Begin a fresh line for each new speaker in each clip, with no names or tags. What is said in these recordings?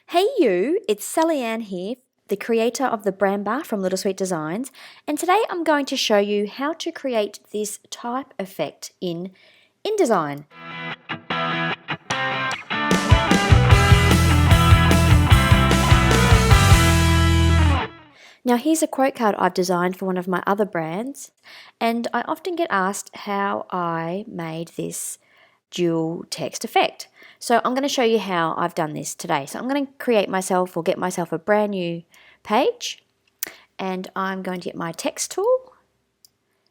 Hey you, it's Sally Ann here, the creator of the brand bar from Little Sweet Designs, and today I'm going to show you how to create this type effect in InDesign. Now here's a quote card I've designed for one of my other brands, and I often get asked how I made this dual text effect. So I'm going to show you how I've done this today. So I'm going to get myself a brand new page, and I'm going to get my text tool.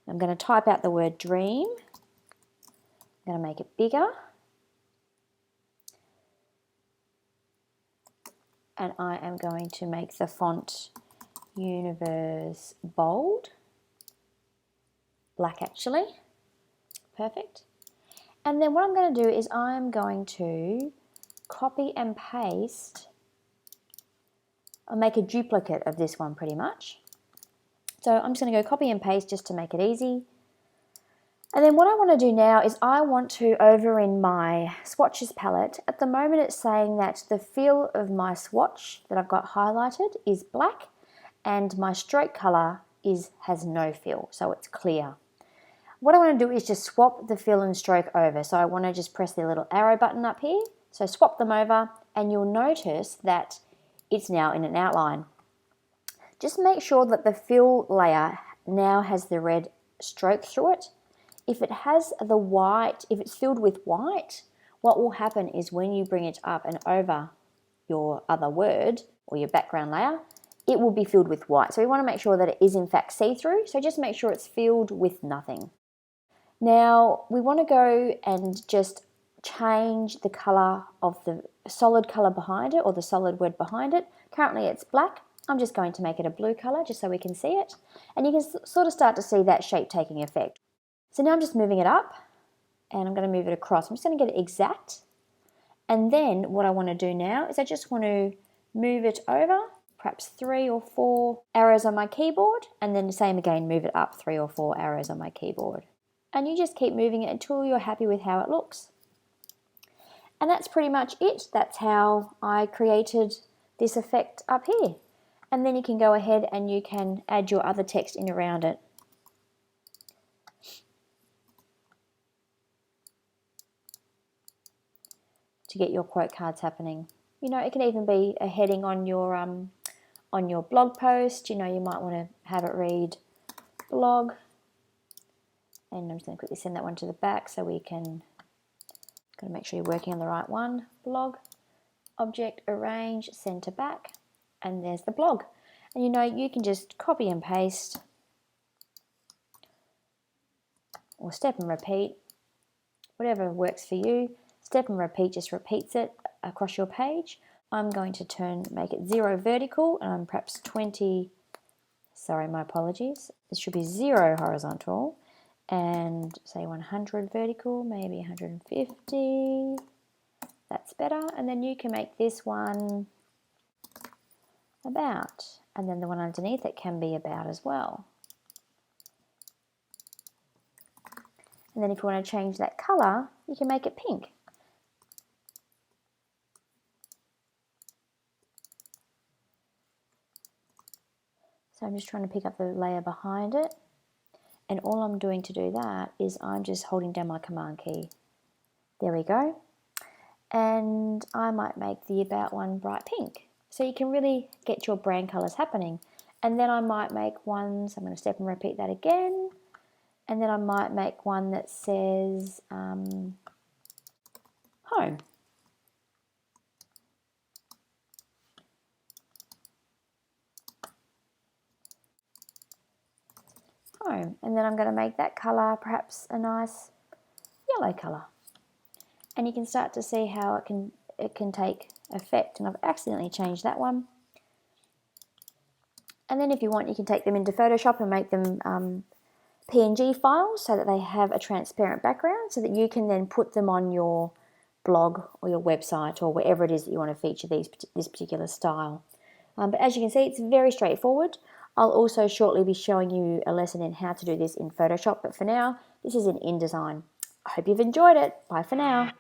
I'm going to type out the word dream. I'm going to make it bigger. And I am going to make the font Universe bold. Black actually. Perfect. And then what I'm going to do is I'm going to copy and paste. I'll make a duplicate of this one pretty much. So I'm just going to go copy and paste just to make it easy. And then what I want to do now is I want to, over in my swatches palette, at the moment it's saying that the fill of my swatch that I've got highlighted is black and my stroke color has no fill, so it's clear. What I want to do is just swap the fill and stroke over. So I want to just press the little arrow button up here. So swap them over and you'll notice that it's now in an outline. Just make sure that the fill layer now has the red stroke through it. If it has the white, if it's filled with white, what will happen is when you bring it up and over your other word or your background layer, it will be filled with white. So we want to make sure that it is in fact see-through. So just make sure it's filled with nothing. Now we want to go and just change the color of the solid color behind it, or the solid word behind it. Currently it's black. I'm just going to make it a blue color just so we can see it. And you can sort of start to see that shape taking effect. So now I'm just moving it up and I'm going to move it across. I'm just going to get it exact. And then what I want to do now is I just want to move it over, perhaps 3 or 4 arrows on my keyboard, and then the same again, move it up 3 or 4 arrows on my keyboard. And you just keep moving it until you're happy with how it looks. And that's pretty much it. That's how I created this effect up here. And then you can go ahead and you can add your other text in around it. To get your quote cards happening. You know, it can even be a heading on your blog post. You know, you might want to have it read blog. And I'm just going to quickly send that one to the back so we can, got to make sure you're working on the right one. Blog, object, arrange, send to back, and there's the blog. And you know, you can just copy and paste or step and repeat, whatever works for you. Step and repeat just repeats it across your page. I'm going to make it 0 vertical and perhaps 20, sorry, my apologies. It should be 0 horizontal and say 100 vertical, maybe 150. That's better. And then you can make this one about, and then the one underneath it can be about as well. And then if you want to change that color, you can make it pink. So I'm just trying to pick up the layer behind it. And all I'm doing to do that is I'm just holding down my command key. There we go. And I might make the about one bright pink. So you can really get your brand colors happening. And then I might make one, so I'm going to step and repeat that again. And then I might make one that says home. Home. And then I'm going to make that color perhaps a nice yellow color. And you can start to see how it can take effect. And I've accidentally changed that one. And then if you want, you can take them into Photoshop and make them PNG files so that they have a transparent background, so that you can then put them on your blog or your website or wherever it is that you want to feature this particular style. But as you can see, it's very straightforward. I'll also shortly be showing you a lesson in how to do this in Photoshop, but for now, this is in InDesign. I hope you've enjoyed it. Bye for now.